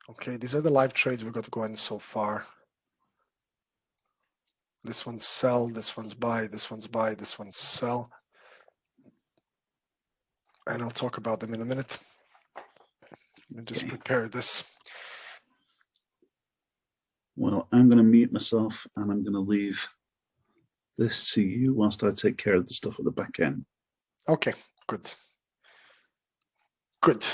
Okay, these are the live trades we've got to go in so far. This one's sell, this one's buy, this one's buy, this one's sell. And I'll talk about them in a minute. Let me just prepare this. Well, I'm going to mute myself and I'm going to leave this to you whilst I take care of the stuff at the back end. Okay, good. Good.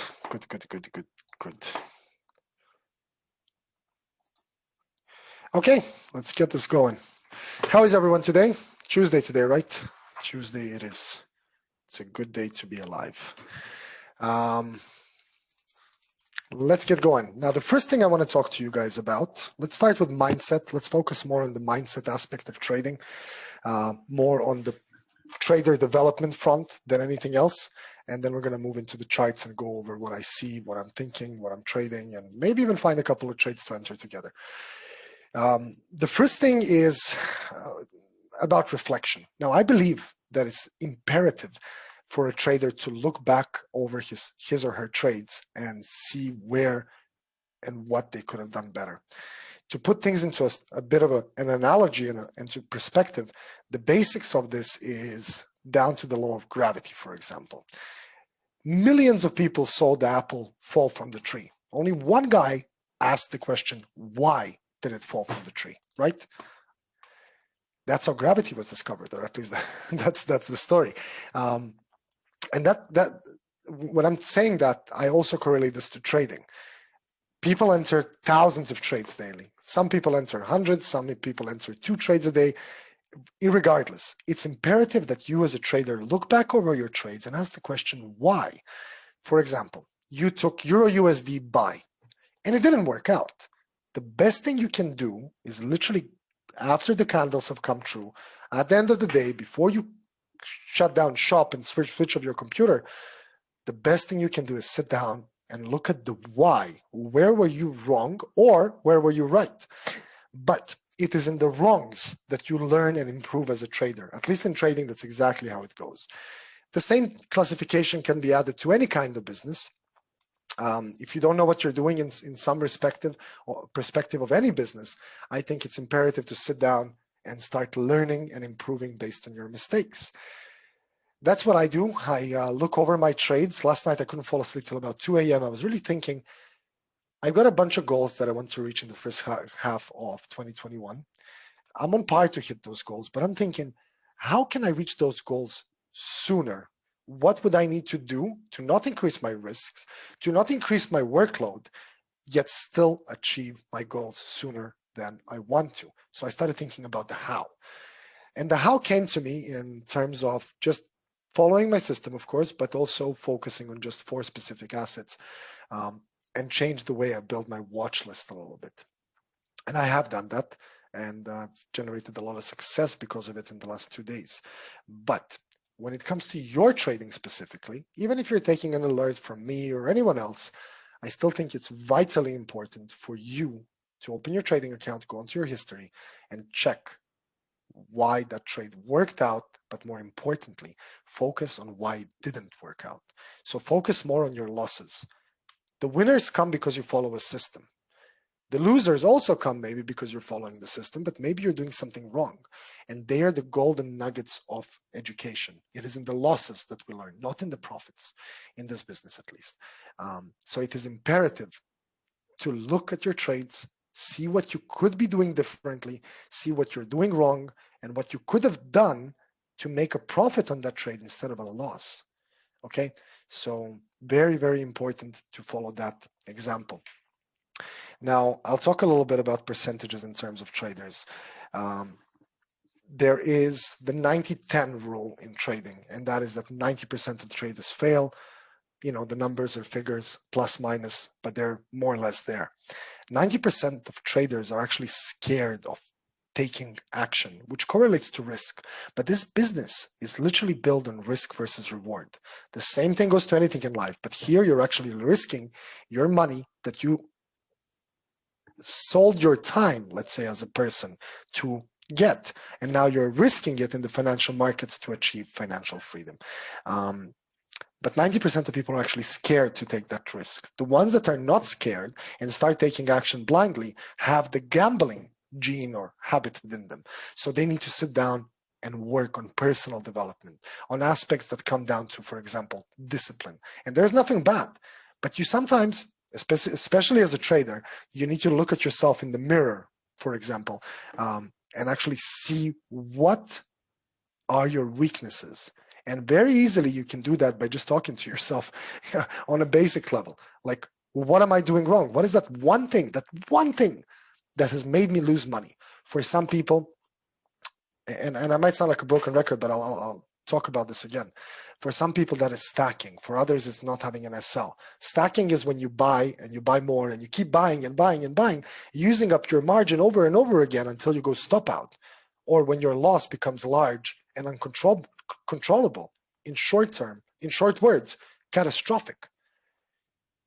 Okay, let's get this going. How is everyone today? Tuesday today, right? Tuesday it is. It's a good day to be alive. Let's get going. Now, the first thing I want to talk to you guys about, let's start with mindset. Let's focus more on the mindset aspect of trading, more on the trader development front than anything else. And then we're going to move into the charts and go over what I see, what I'm thinking, what I'm trading, and maybe even find a couple of trades to enter together. The first thing is about reflection. Now, I believe that it's imperative for a trader to look back over his or her trades and see where and what they could have done better. To put things into a bit of an analogy and into perspective, the basics of this is down to the law of gravity, for example. Millions of people saw the apple fall from the tree. Only one guy asked the question, why did it fall from the tree, right? That's how gravity was discovered, or at least that's the story. And that when I'm saying that, I also correlate this to trading. People enter thousands of trades daily. Some people enter hundreds, some people enter 2 trades a day. Irregardless, it's imperative that you as a trader look back over your trades and ask the question, why? For example, you took Euro USD buy and it didn't work out. The best thing you can do is literally, after the candles have come true, at the end of the day, before you shut down shop and switch off your computer, the best thing you can do is sit down and look at the why. Where were you wrong or where were you right? But it is in the wrongs that you learn and improve as a trader. At least in trading, that's exactly how it goes. The same classification can be added to any kind of business. If you don't know what you're doing in some perspective of any business, I think it's imperative to sit down and start learning and improving based on your mistakes. That's what I do. I look over my trades. Last night, I couldn't fall asleep till about 2 a.m. I was really thinking, I've got a bunch of goals that I want to reach in the first half of 2021. I'm on par to hit those goals, but I'm thinking, how can I reach those goals sooner? What would I need to do to not increase my risks, to not increase my workload, yet still achieve my goals sooner than I want to? So I started thinking about the how. And the how came to me in terms of just following my system, of course, but also focusing on just 4 specific assets and change the way I build my watch list a little bit. And I have done that, and I've generated a lot of success because of it in the last 2 days. But when it comes to your trading specifically, even if you're taking an alert from me or anyone else, I still think it's vitally important for you to open your trading account, go into your history, and check why that trade worked out, but more importantly, focus on why it didn't work out. So focus more on your losses. The winners come because you follow a system. The losers also come maybe because you're following the system, but maybe you're doing something wrong. And they are the golden nuggets of education. It is in the losses that we learn, not in the profits, in this business at least. So it is imperative to look at your trades, see what you could be doing differently, see what you're doing wrong, and what you could have done to make a profit on that trade instead of a loss. Okay, so very, very important to follow that example. Now, I'll talk a little bit about percentages in terms of traders. There is the 90-10 rule in trading, and that is that 90% of traders fail. You know, the numbers are figures, plus, minus, but they're more or less there. 90% of traders are actually scared of taking action, which correlates to risk. But this business is literally built on risk versus reward. The same thing goes to anything in life, but here you're actually risking your money that you sold your time, let's say, as a person to get, and now you're risking it in the financial markets to achieve financial freedom. But 90% of people are actually scared to take that risk. The ones that are not scared and start taking action blindly have the gambling gene or habit within them. So they need to sit down and work on personal development, on aspects that come down to, for example, discipline. And there's nothing bad, but you sometimes, especially as a trader, you need to look at yourself in the mirror, for example, and actually see what are your weaknesses. And very easily you can do that by just talking to yourself on a basic level. Like, what am I doing wrong? What is that one thing that has made me lose money? For some people, and I might sound like a broken record, but I'll talk about this again. For some people, that is stacking. For others, it's not having an SL. Stacking is when you buy and you buy more and you keep buying and buying and buying, using up your margin over and over again until you go stop out, or when your loss becomes large and uncontrollable in short term, in short words, catastrophic.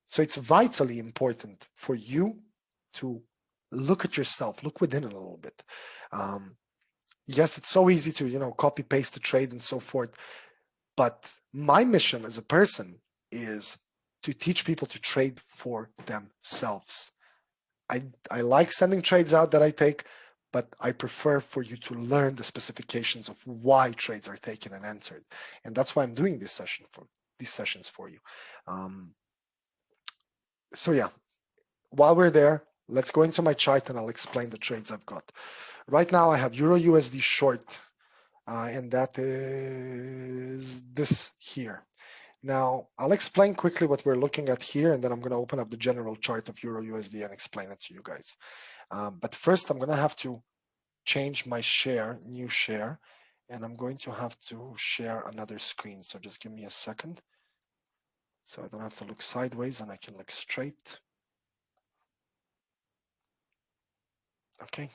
So it's vitally important for you to look at yourself, look within a little bit. Yes, it's so easy to, copy paste the trade and so forth. But my mission as a person is to teach people to trade for themselves. I like sending trades out that I take, but I prefer for you to learn the specifications of why trades are taken and entered. And that's why I'm doing these sessions for you. So yeah, while we're there, let's go into my chart and I'll explain the trades I've got. Right now I have Euro USD short, and that is this here. Now, I'll explain quickly what we're looking at here, and then I'm going to open up the general chart of Euro USD and explain it to you guys. But first, I'm going to have to change my share, new share, and I'm going to have to share another screen. So just give me a second so I don't have to look sideways and I can look straight. Okay.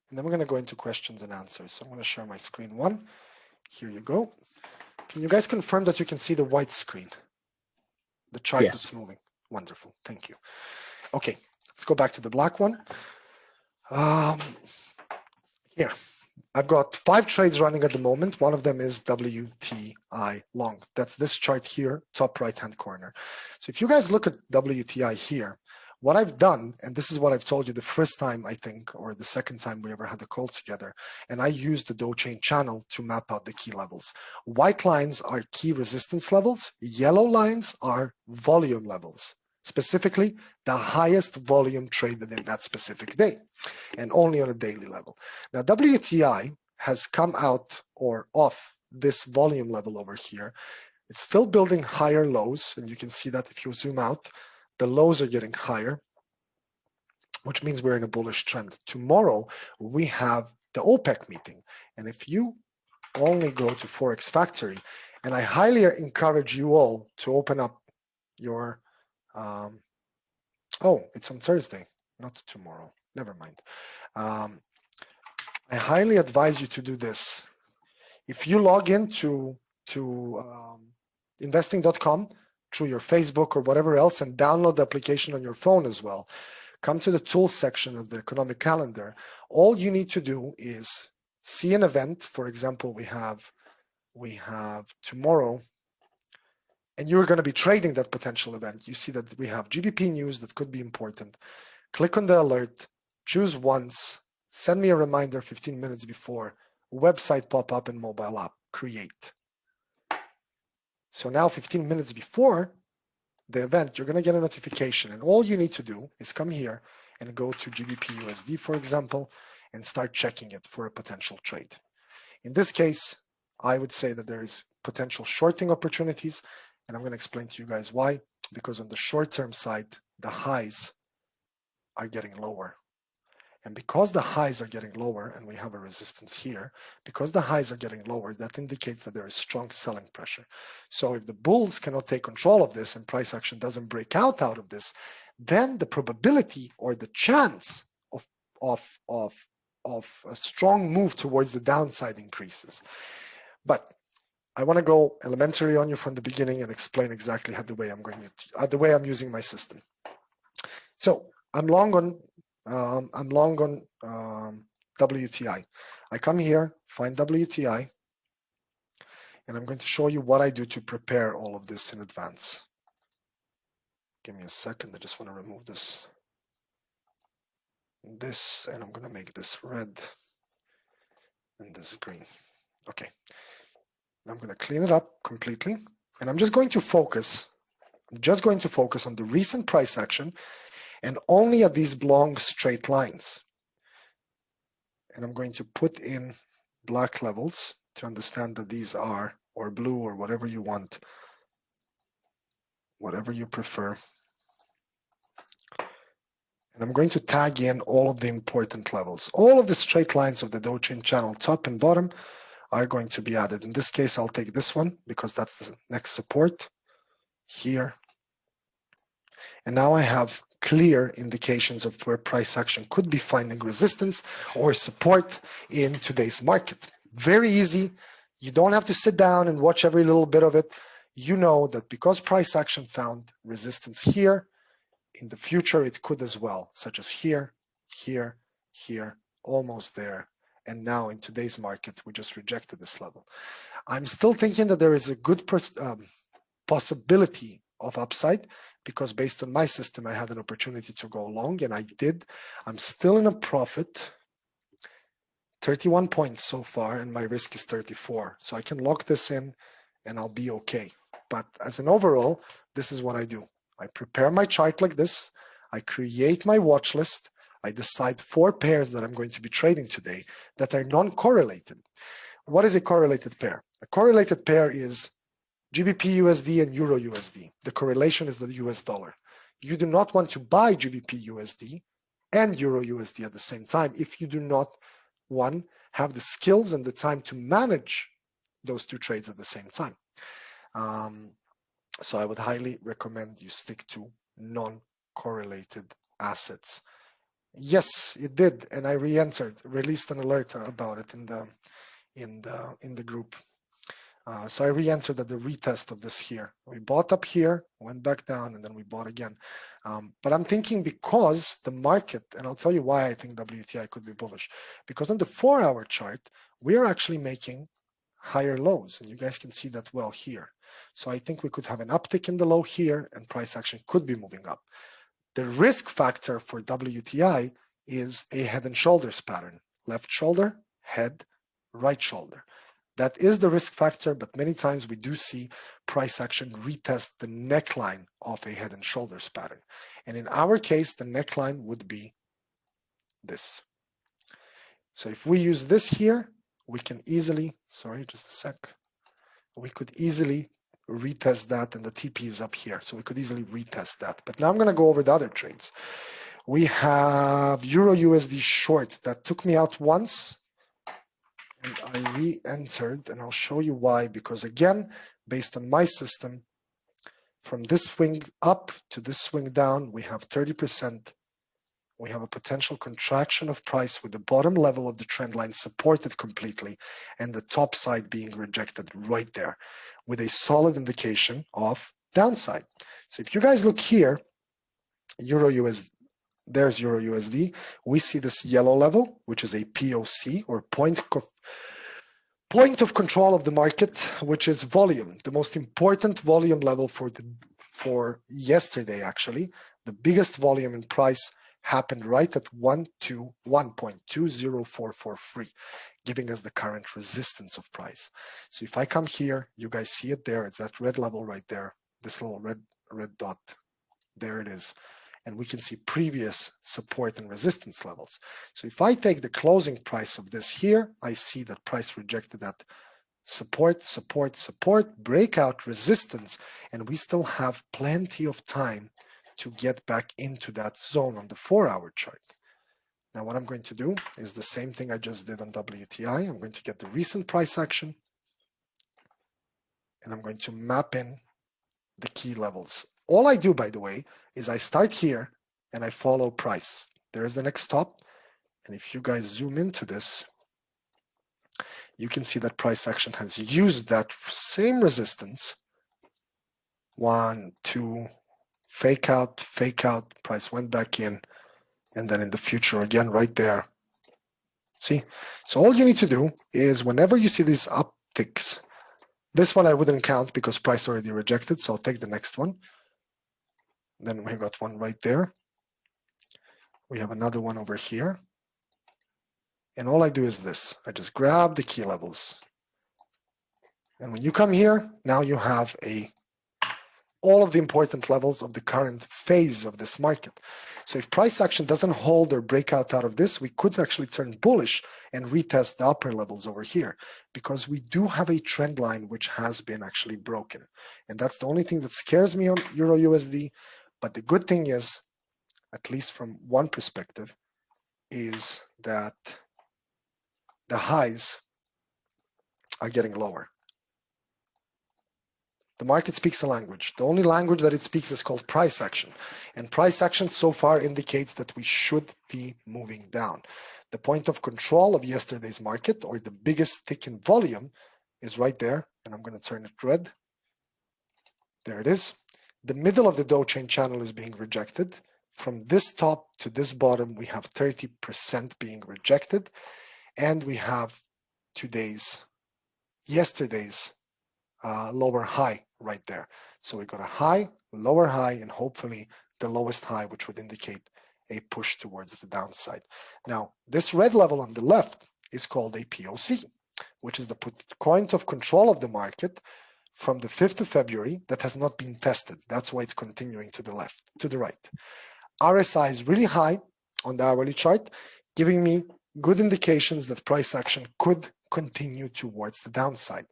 And then we're going to go into questions and answers. So I'm going to share my screen one. Here you go. Can you guys confirm that you can see the white screen? The chart that's moving. Wonderful. Thank you. Okay, let's go back to the black one. Here, I've got 5 trades running at the moment. One of them is WTI long. That's this chart here, top right-hand corner. So if you guys look at WTI here, what I've done, and this is what I've told you the first time, I think, or the second time we ever had a call together, and I used the Dow Chain channel to map out the key levels. White lines are key resistance levels. Yellow lines are volume levels, specifically the highest volume traded in that specific day, and only on a daily level. Now, WTI has come out or off this volume level over here. It's still building higher lows, and you can see that if you zoom out, the lows are getting higher, which means we're in a bullish trend. Tomorrow, we have the OPEC meeting. And if you only go to Forex Factory, and I highly encourage you all to open up your, oh, it's on Thursday, not tomorrow. Never mind. I highly advise you to do this. If you log into investing.com, through your Facebook or whatever else and download the application on your phone as well. Come to the tools section of the economic calendar. All you need to do is see an event. For example, we have tomorrow, and you're going to be trading that potential event. You see that we have GBP news that could be important. Click on the alert, choose once, send me a reminder 15 minutes before, website pop up and mobile app, create. So now 15 minutes before the event, you're going to get a notification. And all you need to do is come here and go to GBP USD, for example, and start checking it for a potential trade. In this case, I would say that there is potential shorting opportunities. And I'm going to explain to you guys why. Because on the short-term side, the highs are getting lower. And because the highs are getting lower, and we have a resistance here, because the highs are getting lower, that indicates that there is strong selling pressure. So if the bulls cannot take control of this and price action doesn't break out of this, then the probability or the chance of a strong move towards the downside increases. But I want to go elementary on you from the beginning and explain exactly the way I'm using my system. So I'm long on WTI. I come here, find WTI, And I'm going to show you what I do to prepare all of this in advance. Give me a second. I just want to remove this, and I'm going to make this red and this green. Okay. I'm going to clean it up completely, and I'm just going to focus on the recent price action and only at these long straight lines. And I'm going to put in black levels to understand that these are, or blue, or whatever you want, whatever you prefer. And I'm going to tag in all of the important levels. All of the straight lines of the Dow Chain channel, top and bottom, are going to be added. In this case, I'll take this one because that's the next support here. And now I have clear indications of where price action could be finding resistance or support in today's market. Very easy. You don't have to sit down and watch every little bit of it. You know that because price action found resistance here, in the future it could as well, such as here, here, here, almost there. And now in today's market, we just rejected this level. I'm still thinking that there is a good possibility of upside because based on my system, I had an opportunity to go long and I did. I'm still in a profit, 31 points so far, and my risk is 34. So I can lock this in and I'll be okay. But as an overall, this is what I do. I prepare my chart like this. I create my watch list. I decide 4 pairs that I'm going to be trading today that are non-correlated. What is a correlated pair? A correlated pair is GBP USD and Euro USD. The correlation is the US dollar. You do not want to buy GBP USD and Euro USD at the same time if you do not, one, have the skills and the time to manage those 2 trades at the same time. So I would highly recommend you stick to non-correlated assets. Yes, it did, and I released an alert about it in the group. So I re-entered at the retest of this here. We bought up here, went back down, and then we bought again. But I'm thinking because the market, and I'll tell you why I think WTI could be bullish, because on the 4-hour chart, we are actually making higher lows, and you guys can see that well here. So I think we could have an uptick in the low here, and price action could be moving up. The risk factor for WTI is a head and shoulders pattern. Left shoulder, head, right shoulder. That is the risk factor, but many times we do see price action retest the neckline of a head and shoulders pattern. And in our case, the neckline would be this. So if we use this here, we can easily, sorry, just a sec. We could easily retest that, and the TP is up here. So we could easily retest that. But now I'm going to go over the other trades. We have Euro USD short that took me out once. And I re-entered, and I'll show you why. Because again, based on my system, from this swing up to this swing down, we have 30%. We have a potential contraction of price with the bottom level of the trend line supported completely and the top side being rejected right there with a solid indication of downside. So if you guys look here, Euro USD, there's Euro USD. We see this yellow level, which is a POC or point of control of the market, which is volume, the most important volume level for yesterday, actually. The biggest volume in price happened right at 1.20443, giving us the current resistance of price. So if I come here, you guys see it there. It's that red level right there, this little red dot. There it is. And we can see previous support and resistance levels. So if I take the closing price of this here, I see that price rejected that support, breakout resistance, and we still have plenty of time to get back into that zone on the 4-hour chart. Now what I'm going to do is the same thing I just did on WTI. I'm going to get the recent price action, and I'm going to map in the key levels. All I do, by the way, is I start here and I follow price. There's the next stop. And if you guys zoom into this, you can see that price action has used that same resistance. 1, 2, fake out, price went back in. And then in the future, again, right there. See? So all you need to do is whenever you see these upticks, This one I wouldn't count because price already rejected, so I'll take the next one. Then we got one right there. We have another one over here. And all I do is this. I just grab the key levels. And when you come here, now you have all of the important levels of the current phase of this market. So if price action doesn't hold or break out of this, we could actually turn bullish and retest the upper levels over here, because we do have a trend line which has been actually broken. And that's the only thing that scares me on Euro USD. But the good thing is, at least from one perspective, is that the highs are getting lower. The market speaks a language. The only language that it speaks is called price action. And price action so far indicates that we should be moving down. The point of control of yesterday's market, or the biggest tick in volume, is right there. And I'm going to turn it red. There it is. The middle of the Dow chain channel is being rejected. From this top to this bottom, we have 30% being rejected. And we have yesterday's lower high right there. So we got a high, lower high, and hopefully the lowest high, which would indicate a push towards the downside. Now, this red level on the left is called a POC, which is the point of control of the market from the 5th of February that has not been tested. That's why it's continuing to the left, to the right. RSI is really high on the hourly chart, giving me good indications that price action could continue towards the downside.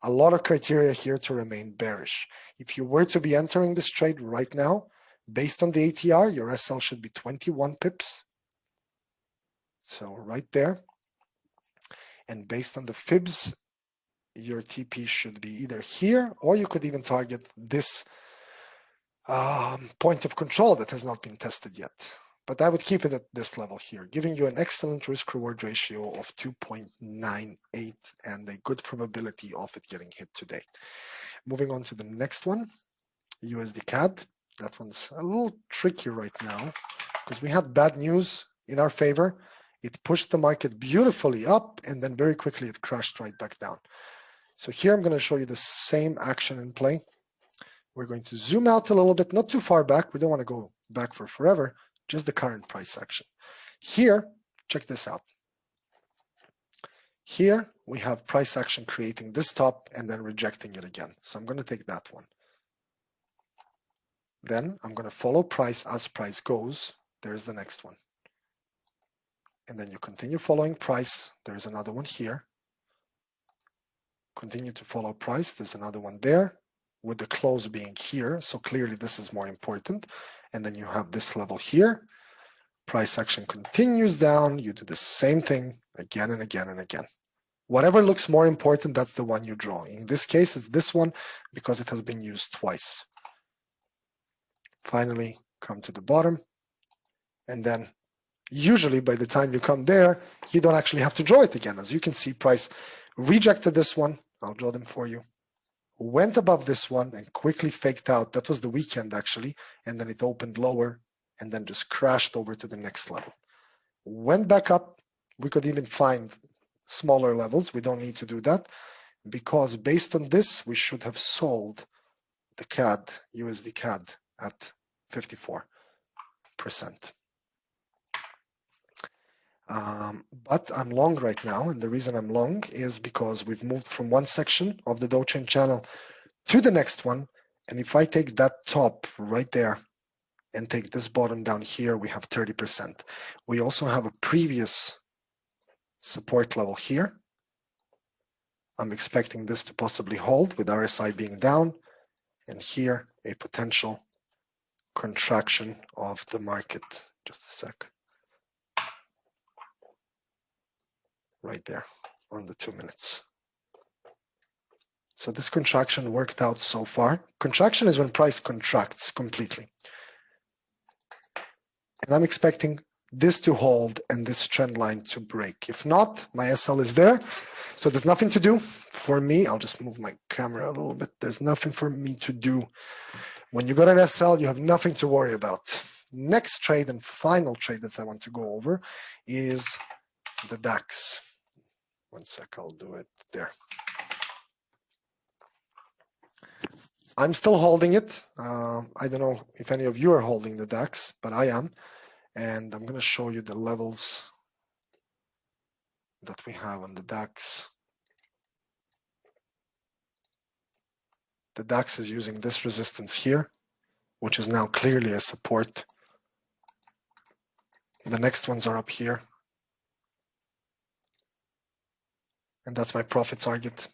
A lot of criteria here to remain bearish. If you were to be entering this trade right now, based on the ATR, your SL should be 21 pips. So right there. And based on the fibs, your TP should be either here, or you could even target this point of control that has not been tested yet. But I would keep it at this level here, giving you an excellent risk-reward ratio of 2.98 and a good probability of it getting hit today. Moving on to the next one, USD CAD. That one's a little tricky right now because we had bad news in our favor. It pushed the market beautifully up and then very quickly it crashed right back down. So here I'm going to show you the same action in play. We're going to zoom out a little bit, not too far back. We don't want to go back for forever. Just the current price action. Here, check this out. Here, we have price action creating this top and then rejecting it again. So I'm going to take that one. Then I'm going to follow price as price goes. There's the next one. And then you continue following price. There's another one here. Continue to follow price. There's another one there with the close being here. So clearly this is more important. And then you have this level here. Price action continues down. You do the same thing again and again and again. Whatever looks more important, that's the one you draw. In this case, it's this one because it has been used twice. Finally, come to the bottom. And then usually by the time you come there, you don't actually have to draw it again. As you can see, price rejected this one. I'll draw them for you. Went above this one and quickly faked out. That was the weekend actually. And then it opened lower and then just crashed over to the next level. Went back up. We could even find smaller levels. We don't need to do that because based on this, we should have sold the CAD, USD CAD at 54%. But I'm long right now, and the reason I'm long is because we've moved from one section of the Dow chain channel to the next one, and if I take that top right there and take this bottom down here, we have 30%. We also have a previous support level here. I'm expecting this to possibly hold with RSI being down, and here a potential contraction of the market. Just a sec. Right there on the 2 minutes. So this contraction worked out so far. Contraction is when price contracts completely. And I'm expecting this to hold and this trend line to break. If not, my SL is there. So there's nothing to do for me. I'll just move my camera a little bit. There's nothing for me to do. When you got an SL, you have nothing to worry about. Next trade and final trade that I want to go over is the DAX. 1 sec, I'll do it there. I'm still holding it. I don't know if any of you are holding the DAX, but I am. And I'm going to show you the levels that we have on the DAX. The DAX is using this resistance here, which is now clearly a support. The next ones are up here. And that's my profit target.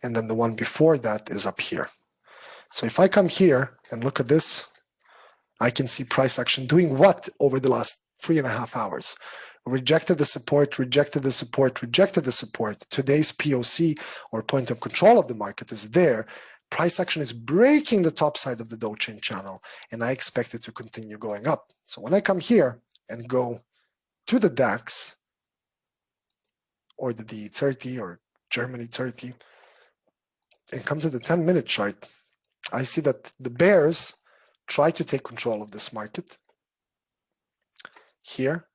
And then the one before that is up here. So if I come here and look at this, I can see price action doing what over the last 3.5 hours? Rejected the support, rejected the support, rejected the support. Today's POC, or point of control of the market, is there. Price action is breaking the top side of the Dow chain channel, and I expect it to continue going up. So when I come here and go to the DAX, or the DE30, or Germany 30, and come to the 10-minute chart, I see that the bears try to take control of this market here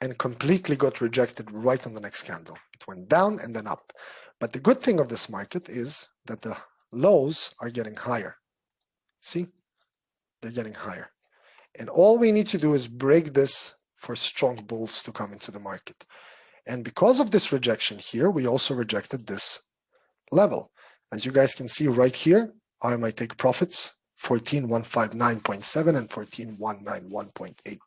and completely got rejected right on the next candle. It went down and then up. But the good thing of this market is that the lows are getting higher. See? They're getting higher. And all we need to do is break this for strong bulls to come into the market. And because of this rejection here, we also rejected this level. As you guys can see right here, I might take profits, 14,159.7 and 14,191.8.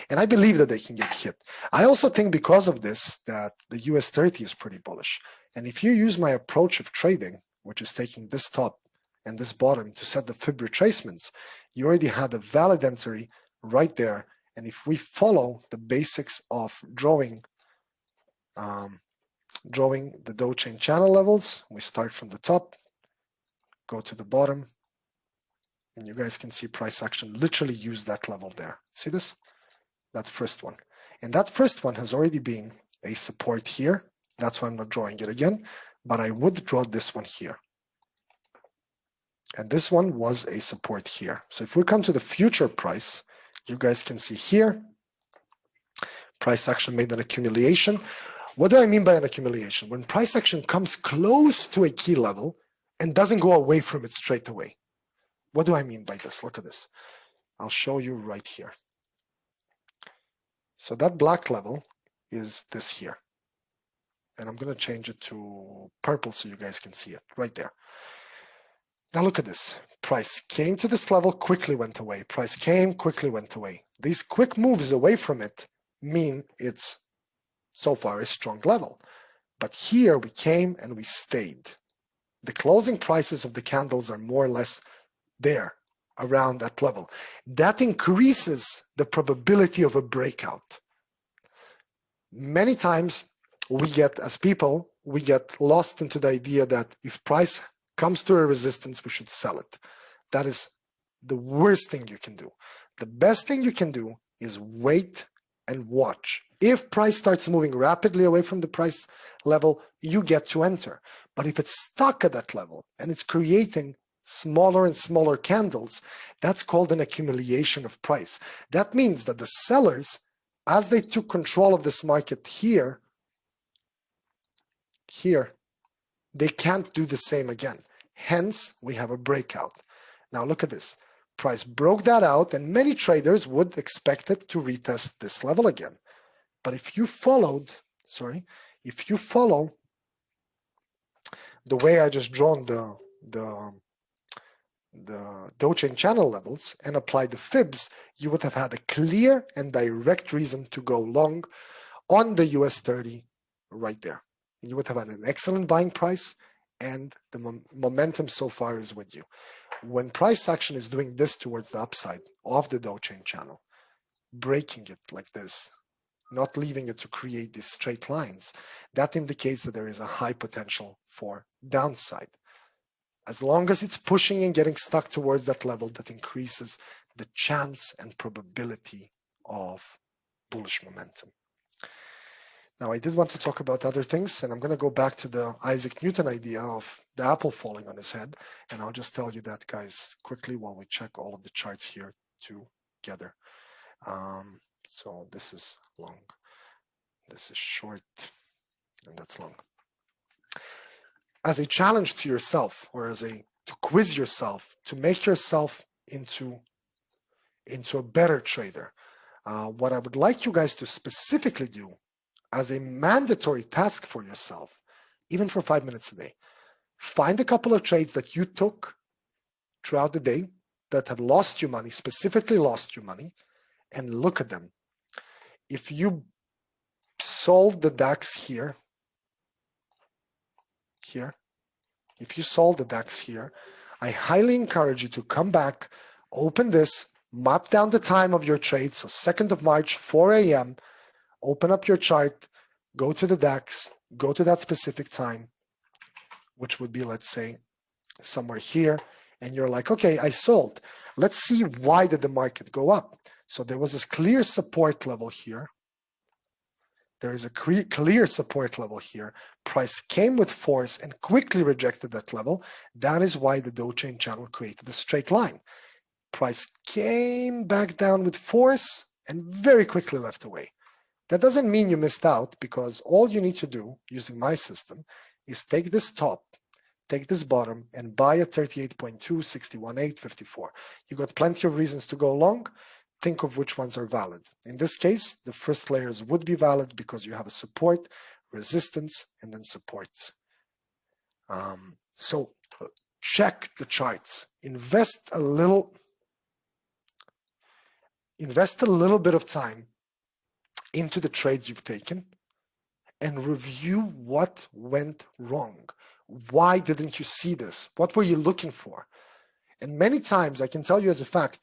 And I believe that they can get hit. I also think because of this that the US 30 is pretty bullish. And if you use my approach of trading, which is taking this top and this bottom to set the fib retracements, you already had a valid entry right there. And if we follow the basics of drawing the Dow chain channel levels, we start from the top, go to the bottom, and you guys can see price action literally use that level there. See this? That first one. And that first one has already been a support here. That's why I'm not drawing it again, but I would draw this one here. And this one was a support here. So if we come to the future price, you guys can see here, price action made an accumulation. What do I mean by an accumulation? When price action comes close to a key level and doesn't go away from it straight away. What do I mean by this? Look at this. I'll show you right here. So that black level is this here. And I'm going to change it to purple so you guys can see it right there. Now look at this. Price came to this level, quickly went away. Price came, quickly went away. These quick moves away from it mean it's so far a strong level. But here we came and we stayed. The closing prices of the candles are more or less there, around that level. That increases the probability of a breakout. Many times we get, as people, we get lost into the idea that if price comes to a resistance, we should sell it. That is the worst thing you can do. The best thing you can do is wait and watch. If price starts moving rapidly away from the price level, you get to enter. But if it's stuck at that level and it's creating smaller and smaller candles, that's called an accumulation of price. That means that the sellers, as they took control of this market here, they can't do the same again. Hence, we have a breakout. Now look at this. Price broke that out, and many traders would expect it to retest this level again. But if you follow the way I just drawn the Dow chain channel levels and applied the fibs, you would have had a clear and direct reason to go long on the US 30 right there. You would have had an excellent buying price, and the momentum so far is with you. When price action is doing this towards the upside of the Dow chain channel, breaking it like this, not leaving it to create these straight lines, that indicates that there is a high potential for downside. As long as it's pushing and getting stuck towards that level, that increases the chance and probability of bullish momentum. Now, I did want to talk about other things, and I'm going to go back to the Isaac Newton idea of the apple falling on his head, and I'll just tell you that, guys, quickly while we check all of the charts here together. So this is long, this is short, and that's long. As a challenge to yourself, or as a to quiz yourself, to make yourself into a better trader. What I would like you guys to specifically do as a mandatory task for yourself, even for 5 minutes a day, find a couple of trades that you took throughout the day that have lost you money, specifically lost you money, and look at them. If you sold the DAX here, if you sold the DAX here, I highly encourage you to come back, open this, map down the time of your trade. So 2nd of March, 4 a.m., open up your chart, go to the DAX, go to that specific time, which would be, let's say, somewhere here, and you're like, okay, I sold. Let's see, why did the market go up? So there was this clear support level here. There is a clear support level here. Price came with force and quickly rejected that level. That is why the Dow Chain channel created a straight line. Price came back down with force and very quickly left away. That doesn't mean you missed out, because all you need to do using my system is take this top, take this bottom, and buy at 38.2, 61.8, 54. You got plenty of reasons to go long. Think of which ones are valid. In this case, the first layers would be valid because you have a support, resistance, and then supports. So check the charts. Invest a little bit of time into the trades you've taken and review what went wrong. Why didn't you see this? What were you looking for? And many times, I can tell you as a fact,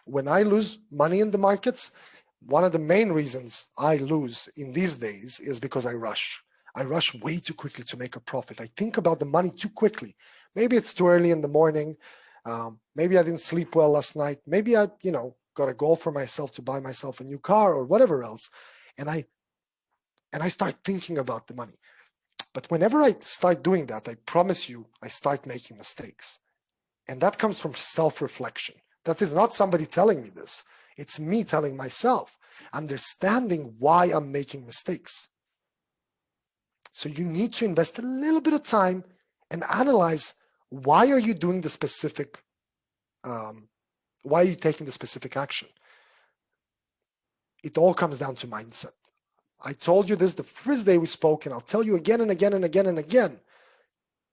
when I lose money in the markets, one of the main reasons I lose in these days is because I rush. I rush way too quickly to make a profit. I think about the money too quickly. Maybe it's too early in the morning. Maybe I didn't sleep well last night. Maybe I, got a goal for myself to buy myself a new car or whatever else. And I start thinking about the money. But whenever I start doing that, I promise you, I start making mistakes. And that comes from self-reflection. That is not somebody telling me this. It's me telling myself, understanding why I'm making mistakes. So you need to invest a little bit of time and analyze, why are you doing the specific, why are you taking the specific action? It all comes down to mindset. I told you this the first day we spoke, and I'll tell you again and again and again and again.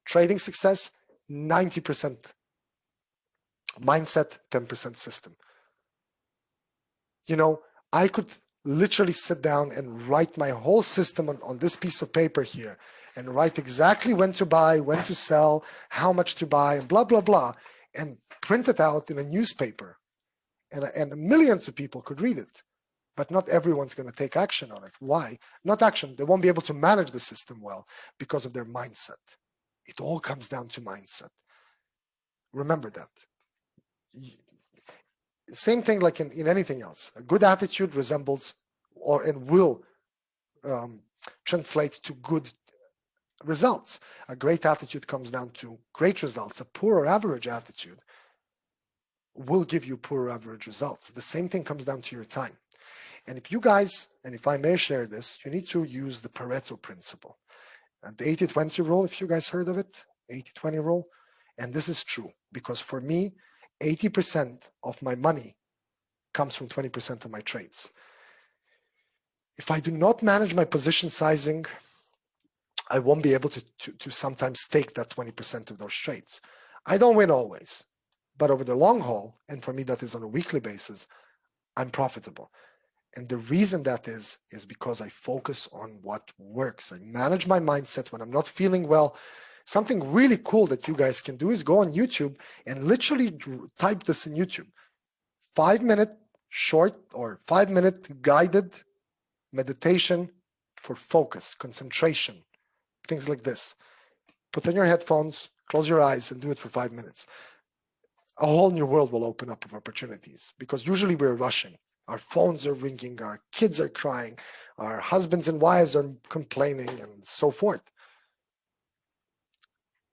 Trading success, 90% mindset, 10% system. I could literally sit down and write my whole system on this piece of paper here and write exactly when to buy, when to sell, how much to buy, and blah, blah, blah, and print it out in a newspaper. And millions of people could read it. But not everyone's going to take action on it. Why? Not action. They won't be able to manage the system well because of their mindset. It all comes down to mindset. Remember that. Same thing like in anything else. A good attitude resembles and will translate to good results. A great attitude comes down to great results. A poor or average attitude will give you poor or average results. The same thing comes down to your time. And if you guys, and if I may share this, you need to use the Pareto principle. And the 80-20 rule, if you guys heard of it, 80-20 rule. And this is true because for me, 80% of my money comes from 20% of my trades. If I do not manage my position sizing, I won't be able to sometimes take that 20% of those trades. I don't win always, but over the long haul, and for me that is on a weekly basis, I'm profitable. And the reason that is because I focus on what works. I manage my mindset when I'm not feeling well. Something really cool that you guys can do is go on YouTube and literally type this in YouTube. 5-minute short or 5-minute guided meditation for focus, concentration, things like this. Put on your headphones, close your eyes, and do it for 5 minutes. A whole new world will open up of opportunities because usually we're rushing. Our phones are ringing, our kids are crying, our husbands and wives are complaining, and so forth.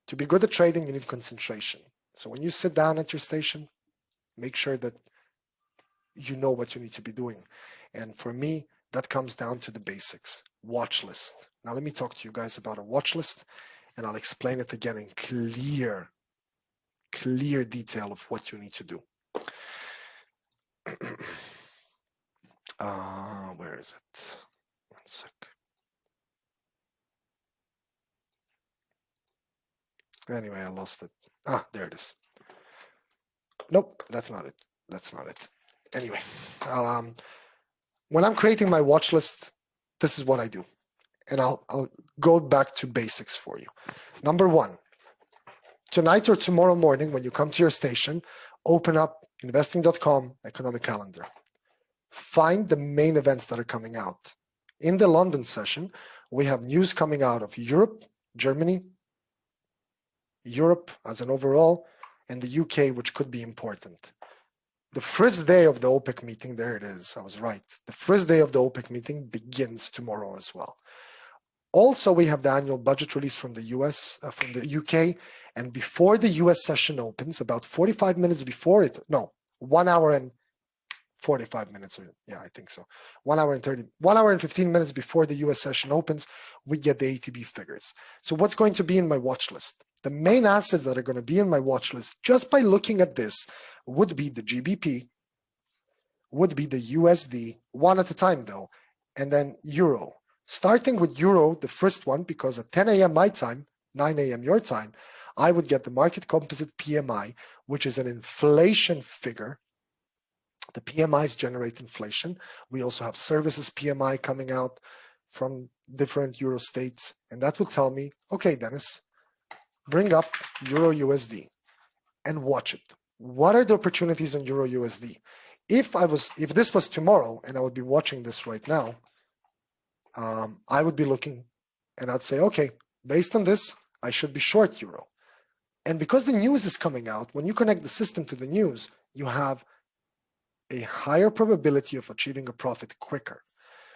To be good at trading, you need concentration. So when you sit down at your station, make sure that you know what you need to be doing. And for me, that comes down to the basics. Watch list. Now let me talk to you guys about a watch list, and I'll explain it again in clear clear detail of what you need to do. Where is it? One sec. Anyway, I lost it. There it is. Nope, that's not it. That's not it. Anyway, when I'm creating my watch list, this is what I do. And I'll go back to basics for you. Number one, tonight or tomorrow morning, when you come to your station, open up investing.com economic calendar. Find the main events that are coming out. In the London session, we have news coming out of Europe, Germany, Europe as an overall, and the UK, which could be important. The first day of the OPEC meeting, there it is, I was right. The first day of the OPEC meeting begins tomorrow as well. Also, we have the annual budget release from the US, from the UK, and before the US session opens, about 45 minutes before it, no, 1 hour and 45 minutes, or yeah, I think so. 1 hour and 15 minutes before the US session opens, we get the ATB figures. So what's going to be in my watch list? The main assets that are going to be in my watch list, just by looking at this, would be the GBP, would be the USD, one at a time though, and then Euro. Starting with Euro, the first one, because at 10 a.m. my time, 9 a.m. your time, I would get the market composite PMI, which is an inflation figure. The PMIs generate inflation. We also have services PMI coming out from different Euro states, and that will tell me, okay, Dennis, bring up Euro USD and watch it. What are the opportunities on Euro USD? If this was tomorrow and I would be watching this right now, I would be looking and I'd say, okay, based on this, I should be short Euro. And because the news is coming out, when you connect the system to the news, you have a higher probability of achieving a profit quicker.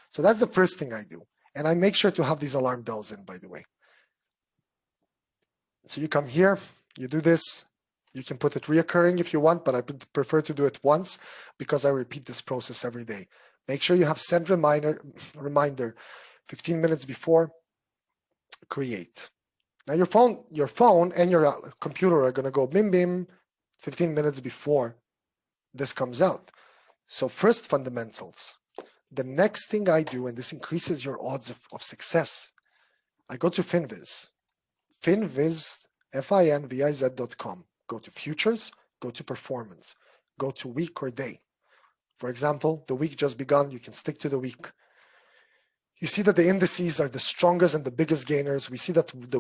So that's the first thing I do. And I make sure to have these alarm bells in, by the way. So you come here, you do this, you can put it reoccurring if you want, but I prefer to do it once because I repeat this process every day. Make sure you have send reminder 15 minutes before, create. Now your phone and your computer are going to go bim bim 15 minutes before this comes out. So first, fundamentals. The next thing I do, and this increases your odds of success, I go to Finviz. Finviz, finviz.com. Go to futures, go to performance, go to week or day. For example, the week just begun, you can stick to the week. You see that the indices are the strongest and the biggest gainers. We see that the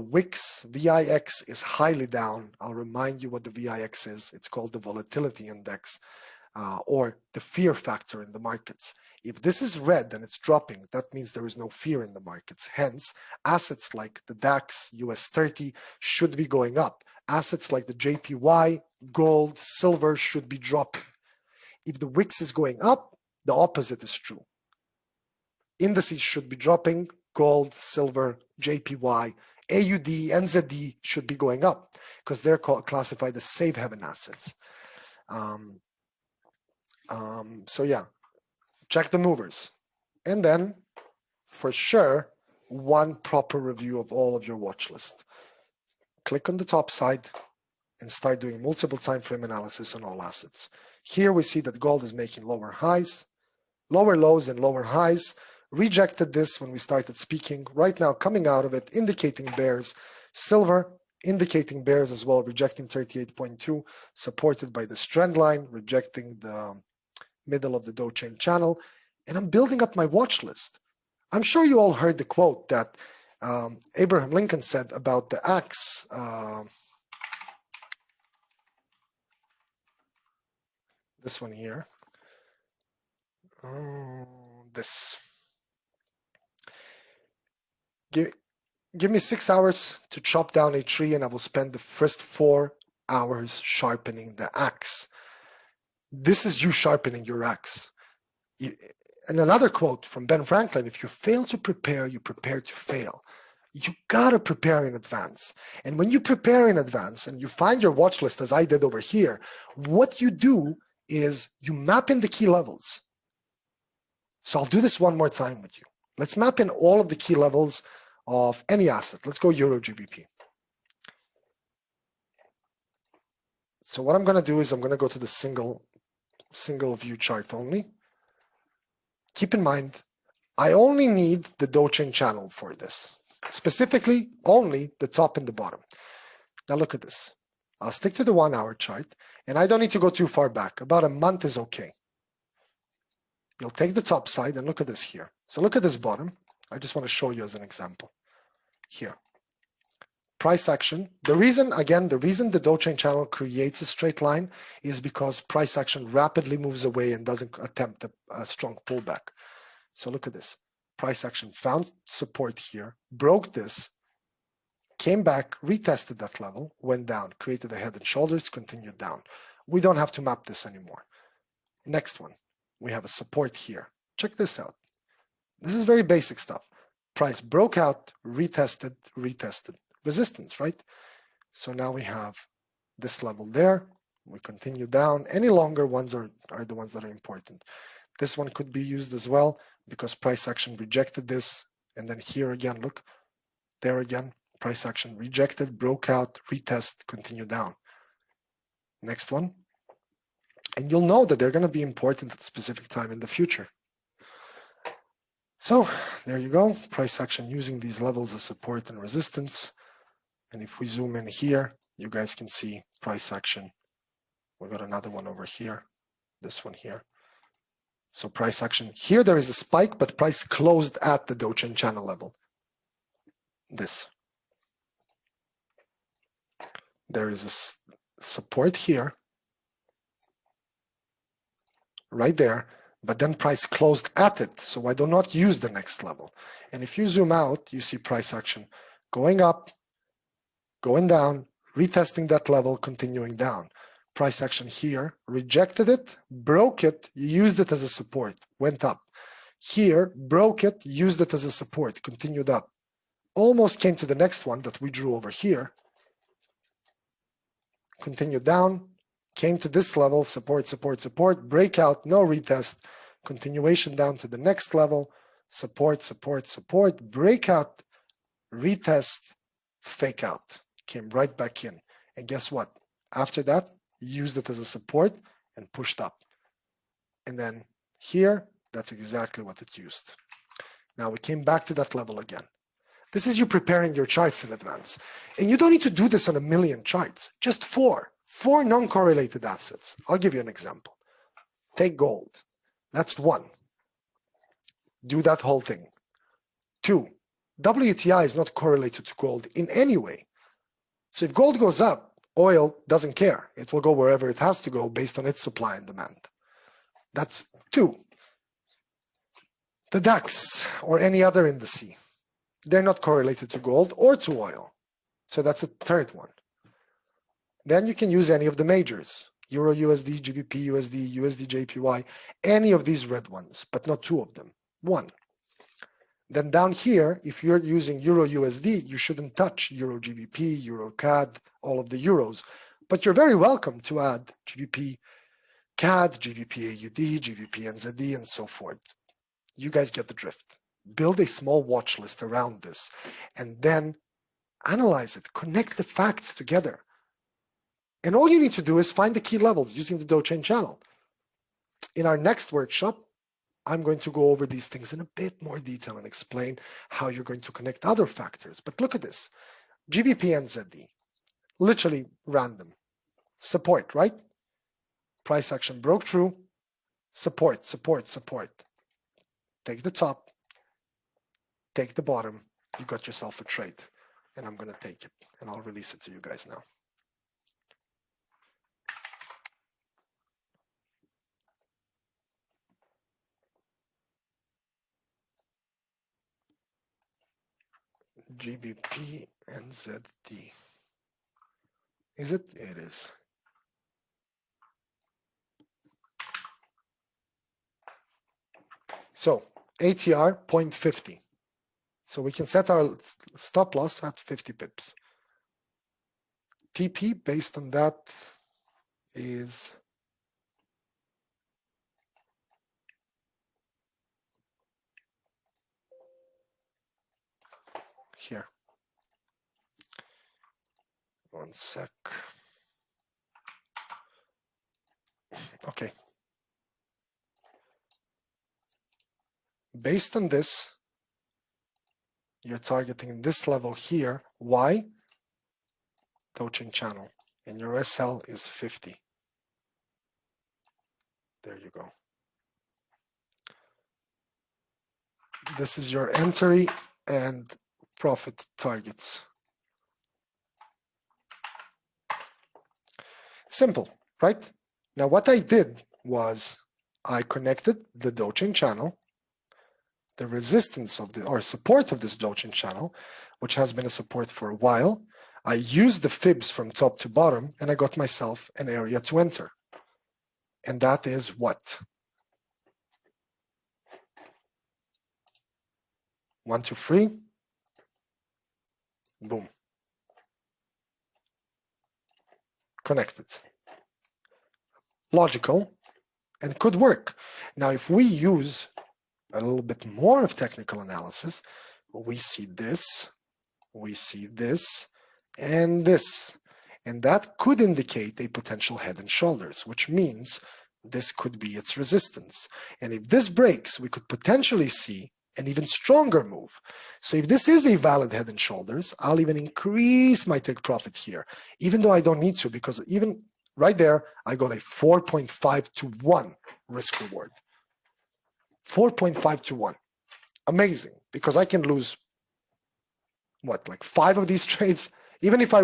VIX is highly down. I'll remind you what the VIX is. It's called the volatility index, or the fear factor in the markets. If this is red and it's dropping, that means there is no fear in the markets. Hence, assets like the DAX, US 30 should be going up. Assets like the JPY, gold, silver should be dropping. If the WIX is going up, the opposite is true. Indices should be dropping, gold, silver, JPY, AUD, NZD should be going up because they're classified as safe haven assets. So yeah, check the movers. And then, for sure, one proper review of all of your watch list. Click on the top side and start doing multiple time frame analysis on all assets. Here we see that gold is making lower highs, lower lows and lower highs. Rejected this when we started speaking. Right now, coming out of it, indicating bears. Silver, indicating bears as well, rejecting 38.2, supported by the trend line, rejecting the middle of the Dow chain channel. And I'm building up my watch list. I'm sure you all heard the quote that Abraham Lincoln said about the axe. This one here. This. Give me 6 hours to chop down a tree and I will spend the first 4 hours sharpening the axe. This is you sharpening your axe. And another quote from Ben Franklin, if you fail to prepare, you prepare to fail. You gotta prepare in advance. And when you prepare in advance and you find your watch list, as I did over here, what you do is you map in the key levels. So I'll do this one more time with you. Let's map in all of the key levels of any asset. Let's go Euro GBP. So what I'm going to do is I'm going to go to the single view chart only. Keep in mind, I only need the Dogecoin channel for this. Specifically, only the top and the bottom. Now look at this. I'll stick to the 1 hour chart, and I don't need to go too far back. About a month is okay. You'll take the top side and look at this here. So look at this bottom. I just want to show you as an example. Here. Price action. The reason the Dogecoin channel creates a straight line is because price action rapidly moves away and doesn't attempt a strong pullback. So look at this. Price action found support here, broke this, came back, retested that level, went down, created a head and shoulders, continued down. We don't have to map this anymore. Next one, we have a support here. Check this out. This is very basic stuff. Price broke out, retested, retested. Resistance, right? So now we have this level there. We continue down. Any longer ones are the ones that are important. This one could be used as well because price action rejected this. And then here again, look, there again, price action rejected, broke out, retest, continue down. Next one. And you'll know that they're going to be important at a specific time in the future. So there you go. Price action using these levels as support and resistance. And if we zoom in here, you guys can see price action. We've got another one over here, this one here. So price action, here there is a spike, but price closed at the Dogecoin channel level. This. There is a support here, right there, but then price closed at it. So I do not use the next level. And if you zoom out, you see price action going up, going down, retesting that level, continuing down. Price action here, rejected it, broke it, used it as a support, went up. Here, broke it, used it as a support, continued up. Almost came to the next one that we drew over here. Continued down, came to this level, support, support, support, breakout, no retest, continuation down to the next level, support, support, support, breakout, retest, fake out. Came right back in. And guess what? After that, used it as a support and pushed up. And then here, that's exactly what it used. Now we came back to that level again. This is you preparing your charts in advance. And you don't need to do this on a million charts, just four non-correlated assets. I'll give you an example. Take gold. That's one. Do that whole thing. Two, WTI is not correlated to gold in any way. So if gold goes up, oil doesn't care. It will go wherever it has to go based on its supply and demand. That's two. The DAX or any other indice, they're not correlated to gold or to oil. So that's a third one. Then you can use any of the majors, Euro USD, GBP USD, USD JPY, any of these red ones, but not two of them, one. Then down here, if you're using Euro USD, you shouldn't touch Euro GBP, Euro CAD, all of the euros. But you're very welcome to add GBP CAD, GBP AUD, GBP NZD, and so forth. You guys get the drift. Build a small watch list around this, and then analyze it, connect the facts together. And all you need to do is find the key levels using the Dogecoin channel. In our next workshop, I'm going to go over these things in a bit more detail and explain how you're going to connect other factors. But look at this. GBP NZD, literally random. Support, right? Price action broke through. Support, support, support. Take the top. Take the bottom. You got yourself a trade. And I'm going to take it. And I'll release it to you guys now. GBP NZD. Is it? It is. So ATR 0.50. So we can set our stop loss at 50 pips. TP based on that is here. One sec. Okay. Based on this, you're targeting this level here. Why? Dogecoin channel. And your SL is 50. There you go. This is your entry and profit targets. Simple, right? Now what I did was I connected the Dogecoin channel, the resistance of the or support of this Dogecoin channel, which has been a support for a while. I used the fibs from top to bottom and I got myself an area to enter. And that is what? 1, 2, 3. Boom. Connected. Logical and could work. Now, if we use a little bit more of technical analysis, we see this, and this. And that could indicate a potential head and shoulders, which means this could be its resistance. And if this breaks, we could potentially see an even stronger move. So if this is a valid head and shoulders, I'll even increase my take profit here, even though I don't need to, because even right there, I got a 4.5 to 1 risk reward. 4.5 to 1. Amazing, because I can lose what, like 5 of these trades. Even if I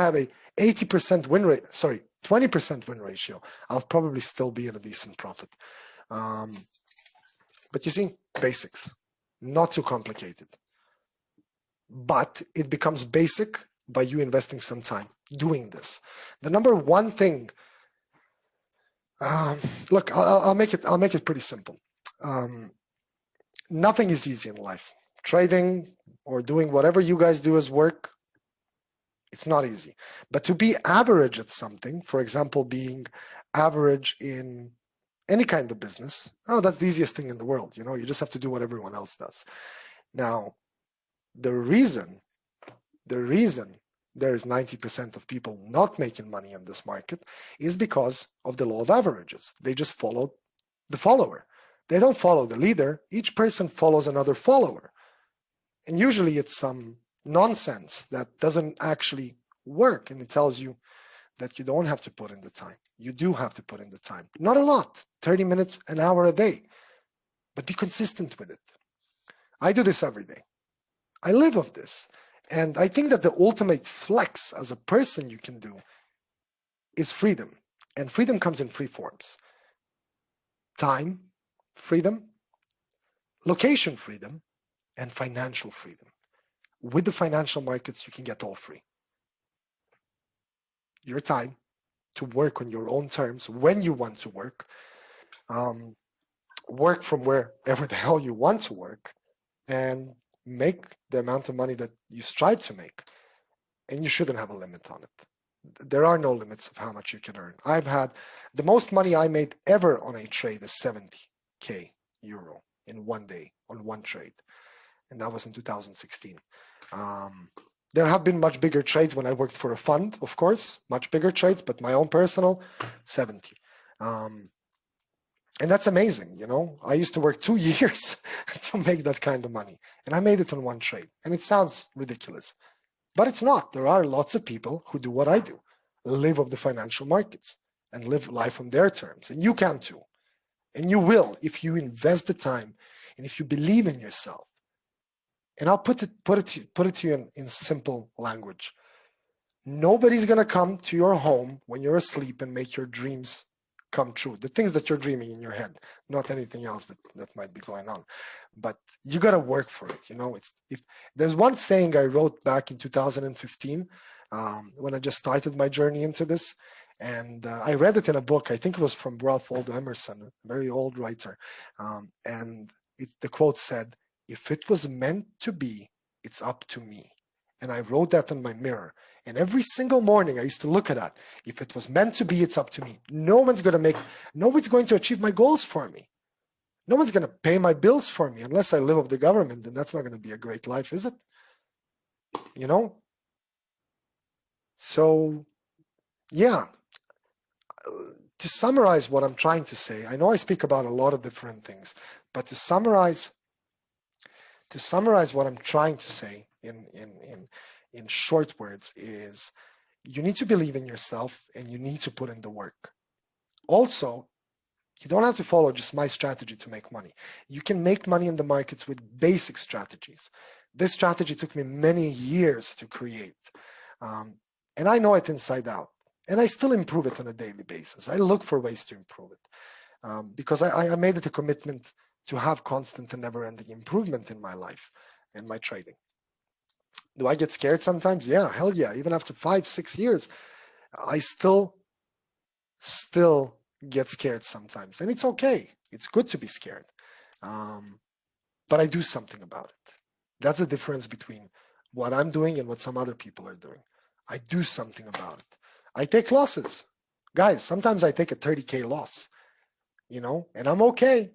have a 80% win rate, sorry, 20% win ratio, I'll probably still be at a decent profit. But you see, basics, not too complicated. But it becomes basic by you investing some time doing this. The number one thing, look, I'll make it pretty simple. Nothing is easy in life. Trading or doing whatever you guys do as work, it's not easy. But to be average at something, for example, being average in any kind of business, oh, that's the easiest thing in the world. You know, you just have to do what everyone else does. Now, the reason there is 90% of people not making money in this market is because of the law of averages. They just follow the follower. They don't follow the leader. Each person follows another follower. And usually it's some nonsense that doesn't actually work. And it tells you that you don't have to put in the time. You do have to put in the time. Not a lot, 30 minutes, an hour a day, but be consistent with it. I do this every day. I live of this. And I think that the ultimate flex as a person you can do is freedom. And freedom comes in 3 forms. Time freedom, location freedom, and financial freedom. With the financial markets, you can get all 3. Your time to work on your own terms when you want to work, work from wherever the hell you want to work, and make the amount of money that you strive to make. And you shouldn't have a limit on it. There are no limits of how much you can earn. I've had the most money I made ever on a trade is 70K euro in one day on one trade. And that was in 2016. There have been much bigger trades when I worked for a fund, of course, much bigger trades, but my own personal, 70. And that's amazing, you know. I used to work 2 years to make that kind of money. And I made it on one trade. And it sounds ridiculous, but it's not. There are lots of people who do what I do, live of the financial markets and live life on their terms. And you can too. And you will if you invest the time and if you believe in yourself. And I'll put it to you in simple language. Nobody's going to come to your home when you're asleep and make your dreams come true. The things that you're dreaming in your head, not anything else that might be going on. But you got to work for it. You know, if there's one saying I wrote back in 2015 when I just started my journey into this, and I read it in a book. I think it was from Ralph Waldo Emerson, a very old writer. And the quote said, "If it was meant to be, it's up to me." And I wrote that on my mirror. And every single morning I used to look at that. If it was meant to be, it's up to me. Nobody's going to achieve my goals for me. No one's going to pay my bills for me unless I live off the government. And that's not going to be a great life, is it? You know? So, yeah. to summarize what I'm trying to say, I know I speak about a lot of different things, but to summarize what I'm trying to say in short words is you need to believe in yourself and you need to put in the work. Also, you don't have to follow just my strategy to make money. You can make money in the markets with basic strategies. This strategy took me many years to create. And I know it inside out. And I still improve it on a daily basis. I look for ways to improve it because I made it a commitment to have constant and never-ending improvement in my life and my trading. Do I get scared sometimes? Yeah, hell yeah. Even after 5-6 years, I still get scared sometimes. And it's okay. It's good to be scared. But I do something about it. That's the difference between what I'm doing and what some other people are doing. I do something about it. I take losses. Guys, sometimes I take a 30K loss, and I'm okay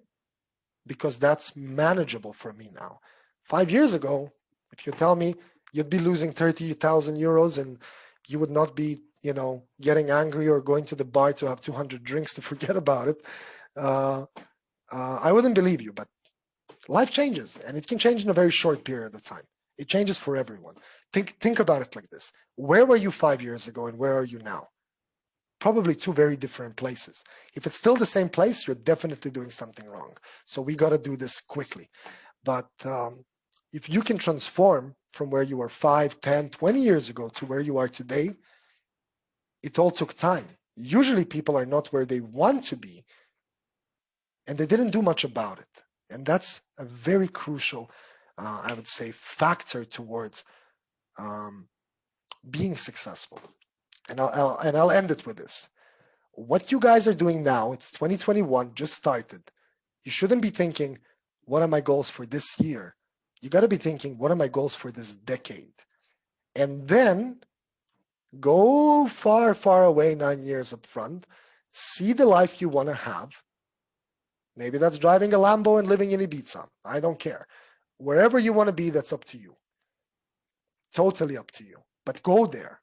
because that's manageable for me now. 5 years ago, if you tell me you'd be losing 30,000 euros and you would not be, getting angry or going to the bar to have 200 drinks to forget about it, I wouldn't believe you. But life changes, and it can change in a very short period of time. It changes for everyone. Think about it like this. Where were you 5 years ago and where are you now? Probably two very different places. If it's still the same place, you're definitely doing something wrong. So we got to do this quickly. But if you can transform from where you were 5, 10, 20 years ago to where you are today, it all took time. Usually people are not where they want to be, and they didn't do much about it. And that's a very crucial, I would say, factor towards being successful. And I'll end it with this. What you guys are doing now, it's 2021, just started. You shouldn't be thinking, what are my goals for this year? You got to be thinking, what are my goals for this decade? And then go far, far away 9 years up front, see the life you want to have. Maybe that's driving a Lambo and living in Ibiza. I don't care. Wherever you want to be, that's up to you. Totally up to you. But go there.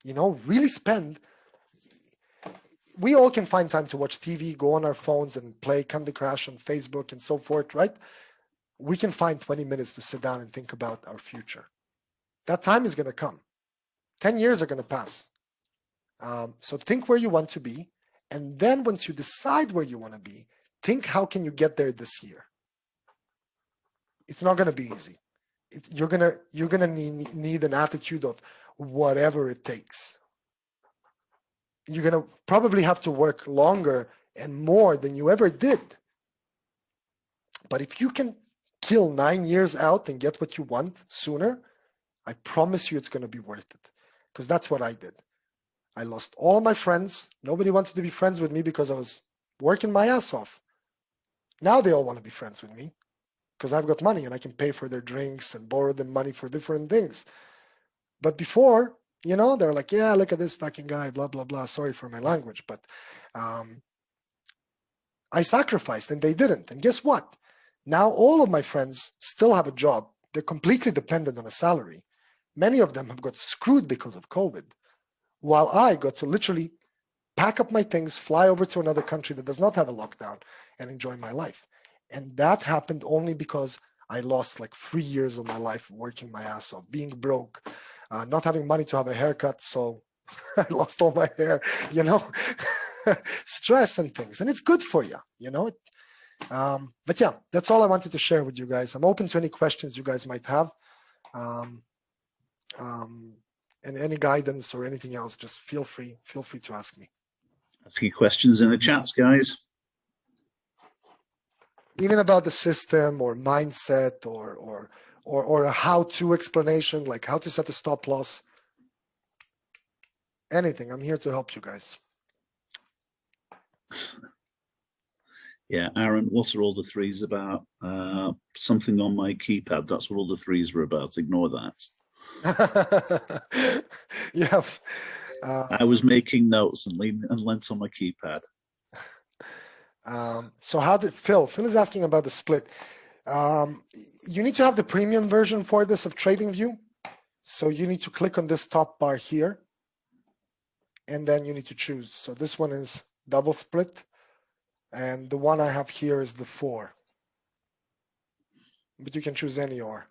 Really spend. We all can find time to watch TV, go on our phones and play Candy Crush on Facebook and so forth, right? We can find 20 minutes to sit down and think about our future. That time is going to come. 10 years are going to pass. So think where you want to be. And then once you decide where you want to be, think how can you get there this year? It's not going to be easy. You're gonna need an attitude of whatever it takes. You're going to probably have to work longer and more than you ever did. But if you can kill 9 years out and get what you want sooner, I promise you it's going to be worth it. Because that's what I did. I lost all my friends. Nobody wanted to be friends with me because I was working my ass off. Now they all want to be friends with me because I've got money and I can pay for their drinks and borrow them money for different things. But before, they're like, yeah, look at this fucking guy, blah, blah, blah. Sorry for my language, but I sacrificed and they didn't. And guess what? Now all of my friends still have a job. They're completely dependent on a salary. Many of them have got screwed because of COVID, while I got to literally pack up my things, fly over to another country that does not have a lockdown and enjoy my life. And that happened only because I lost like 3 years of my life working my ass off, being broke, not having money to have a haircut. So I lost all my hair, stress and things. And it's good for you, But yeah, that's all I wanted to share with you guys. I'm open to any questions you guys might have. And any guidance or anything else, just feel free to ask me. Ask your questions in the chats, guys. Even about the system or mindset or a how-to explanation, like how to set a stop loss. Anything. I'm here to help you guys. Yeah, Aaron, what are all the threes about? Something on my keypad. That's what all the threes were about. Ignore that. Yes. I was making notes and lent on my keypad. So how did Phil is asking about the split. You need to have the premium version for this of TradingView. So you need to click on this top bar here. And then you need to choose. So this one is double split. And the one I have here is the 4. But you can choose any OR.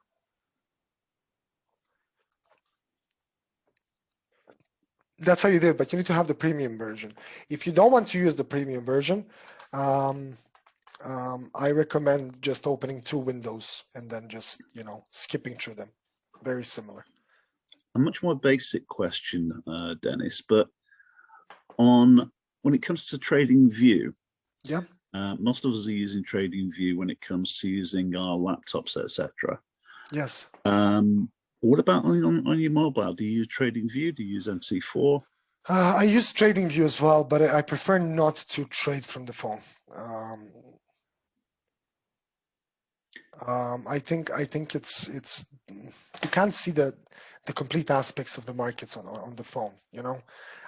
That's how you do it, but you need to have the premium version. If you don't want to use the premium version, I recommend just opening 2 windows and then just, skipping through them. Very similar. A much more basic question, Dennis, but when it comes to TradingView, yeah, most of us are using TradingView when it comes to using our laptops, etc. Yes. What about on your mobile? Do you use TradingView? Do you use MC4? I use TradingView as well, but I prefer not to trade from the phone. I think it's you can't see the complete aspects of the markets on the phone,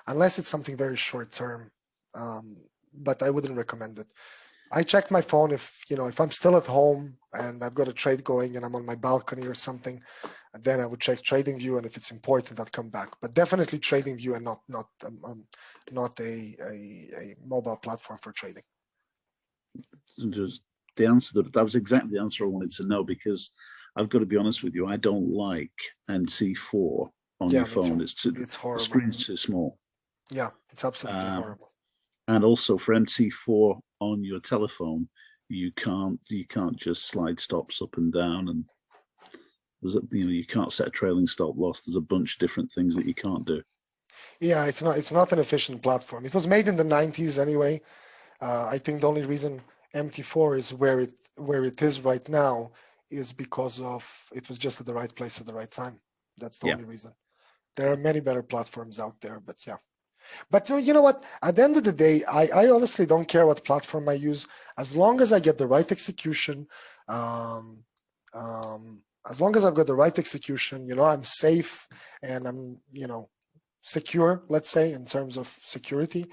unless it's something very short term. But I wouldn't recommend it. I check my phone if I'm still at home and I've got a trade going and I'm on my balcony or something, then I would check TradingView, and if it's important, I'd come back. But definitely TradingView and not a mobile platform for trading. Just the answer that was exactly the answer I wanted to know, because I've got to be honest with you, I don't like NC4 on your phone. It's horrible. The screen's too small. Yeah, it's absolutely horrible. And also for NC4 on your telephone, you can't just slide stops up and down, and you can't set a trailing stop loss. There's a bunch of different things that you can't do. Yeah, it's not an efficient platform. It was made in the 90s anyway. I think the only reason MT4 is where it is right now is because of it was just at the right place at the right time. That's the only reason. There are many better platforms out there, but yeah. But you know what? At the end of the day, I honestly don't care what platform I use, as long as I get the right execution. As long as I've got the right execution, I'm safe and I'm, secure, let's say, in terms of security.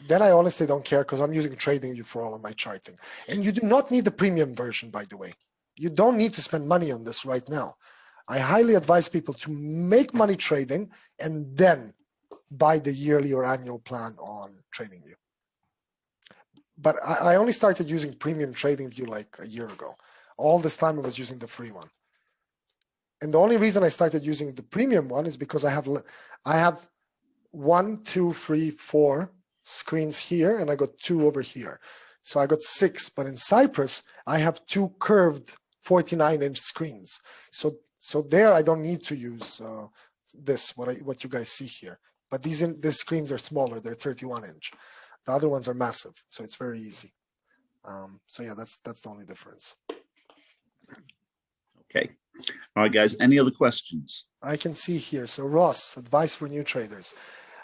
Then I honestly don't care, because I'm using TradingView for all of my charting. And you do not need the premium version, by the way. You don't need to spend money on this right now. I highly advise people to make money trading and then buy the yearly or annual plan on TradingView. But I only started using premium TradingView like a year ago. All this time I was using the free one. And the only reason I started using the premium one is because I have 1, 2, 3, 4 screens here, and I got 2 over here. So I got 6, but in Cyprus, I have 2 curved 49-inch screens. So there I don't need to use what you guys see here. But these screens are smaller, they're 31-inch. The other ones are massive, so it's very easy. So yeah, that's the only difference. Okay. All right, guys, any other questions? I can see here. So Ross, advice for new traders.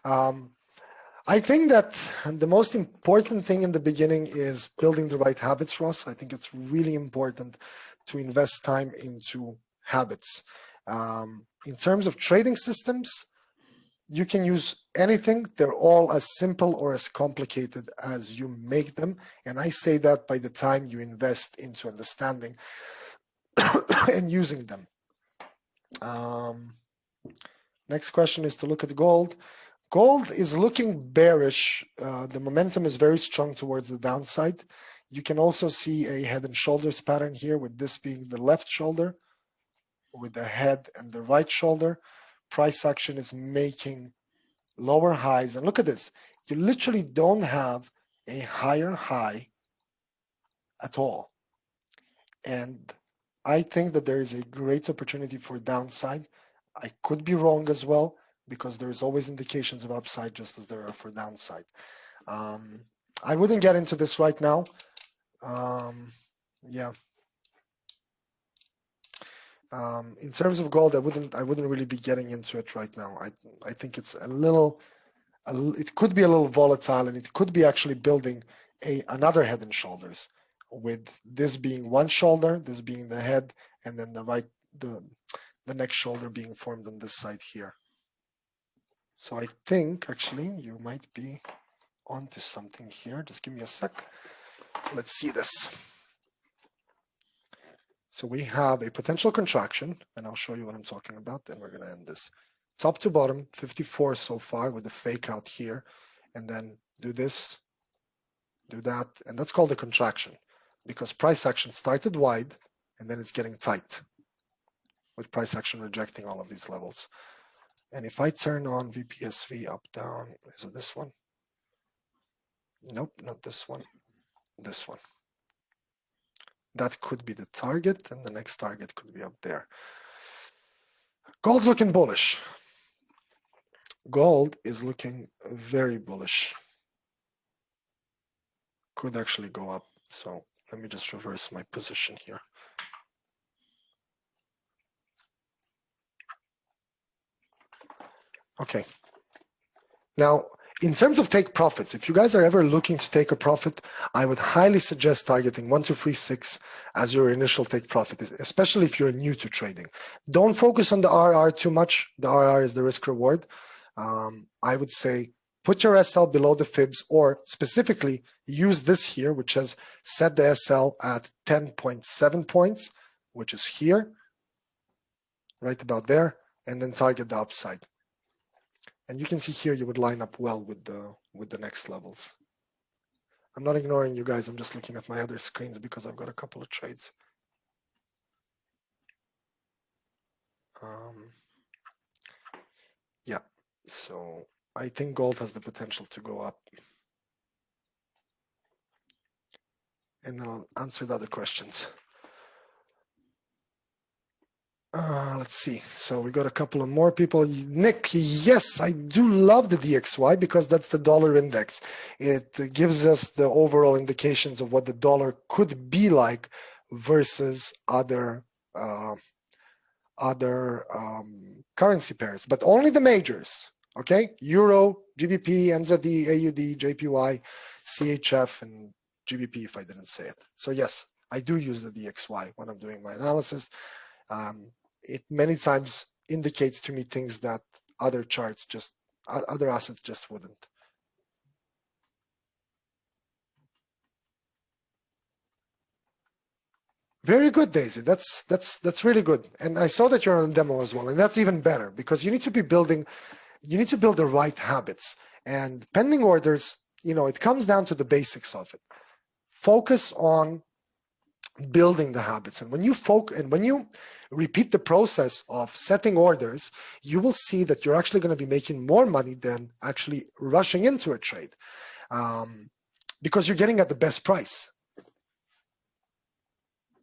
I think that the most important thing in the beginning is building the right habits, Ross. I think it's really important to invest time into habits. In terms of trading systems, you can use anything. They're all as simple or as complicated as you make them. And I say that by the time you invest into understanding and using them. Next question is to look at gold. Gold is looking bearish. The momentum is very strong towards the downside. You can also see a head and shoulders pattern here, with this being the left shoulder, with the head and the right shoulder. Price action is making lower highs. And look at this. You literally don't have a higher high at all. And I think that there is a great opportunity for downside. I could be wrong as well, because there's always indications of upside just as there are for downside. I wouldn't get into this right now. Yeah. In terms of gold, I wouldn't really be getting into it right now. I think it's it could be a little volatile, and it could be actually building another head and shoulders, with this being one shoulder, this being the head, and then the next shoulder being formed on this side here. So I think actually you might be onto something here. Just give me a sec. Let's see this. So we have a potential contraction, and I'll show you what I'm talking about. Then we're going to end this. Top to bottom, 54 so far, with a fake out here, and then do this do that, and that's called a contraction because price action started wide and then it's getting tight with price action rejecting all of these levels. And if I turn on VPSV up, down, is it this one? Nope, not this one, this one. That could be the target, and the next target could be up there. Gold's looking bullish. Gold is looking very bullish. Could actually go up. So let me just reverse my position here. Okay. Now, in terms of take profits, if you guys are ever looking to take a profit, I would highly suggest targeting 1236 as your initial take profit, especially if you're new to trading. Don't focus on the RR too much. The RR is the risk reward. I would say put your SL below the fibs, or specifically use this here, which has set the SL at 10.7 points, which is here, right about there, and then target the upside. And you can see here you would line up well with the next levels. I'm not ignoring you guys. I'm just looking at my other screens because I've got a couple of trades. Yeah, so I think gold has the potential to go up. And I'll answer the other questions. Let's see. So we got a couple of more people. Nick, yes, I do love the DXY because that's the dollar index. It gives us the overall indications of what the dollar could be like versus other currency pairs, but only the majors. Okay, Euro, GBP, NZD, AUD, JPY, CHF, and GBP. If I didn't say it, so yes, I do use the DXY when I'm doing my analysis. It many times indicates to me things that other charts just, other assets just wouldn't. Very good, Daisy. That's really good. And I saw that you're on demo as well, and that's even better because you need to be building, you need to build the right habits. And pending orders, you know, it comes down to the basics of it. Focus on building the habits, and when you repeat the process of setting orders, you will see that you're actually going to be making more money than actually rushing into a trade, because you're getting at the best price.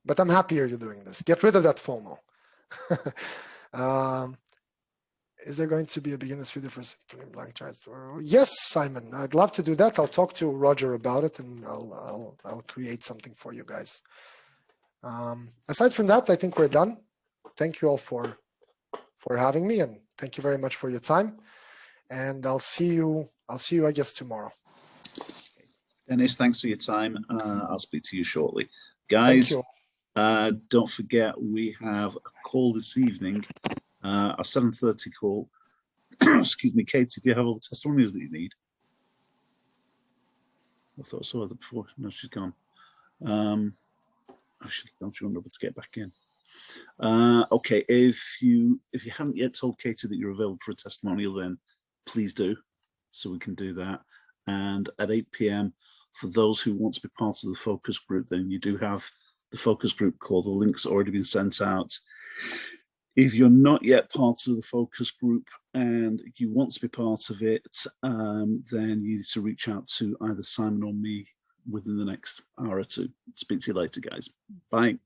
But I'm happier you're doing this. Get rid of that FOMO. Is there going to be a beginner's video for blank charts? Yes, Simon, I'd love to do that. I'll talk to Roger about it, and I'll create something for you guys. Aside from that, I think we're done. Thank you all for having me, and thank you very much for your time. And I'll see you, I guess, tomorrow. Dennis, thanks for your time. I'll speak to you shortly. Guys, don't forget, we have a call this evening, a 7:30 call. Excuse me, Katie, do you have all the testimonials that you need? I thought I saw her before. No, she's gone. Don't you remember to get back in? Okay, if you haven't yet told Katie that you're available for a testimonial, then please do, so we can do that. And at 8 p.m, for those who want to be part of the focus group, then you do have the focus group call. The link's already been sent out. If you're not yet part of the focus group and you want to be part of it, then you need to reach out to either Simon or me within the next hour or two. Speak to you later, guys. Bye.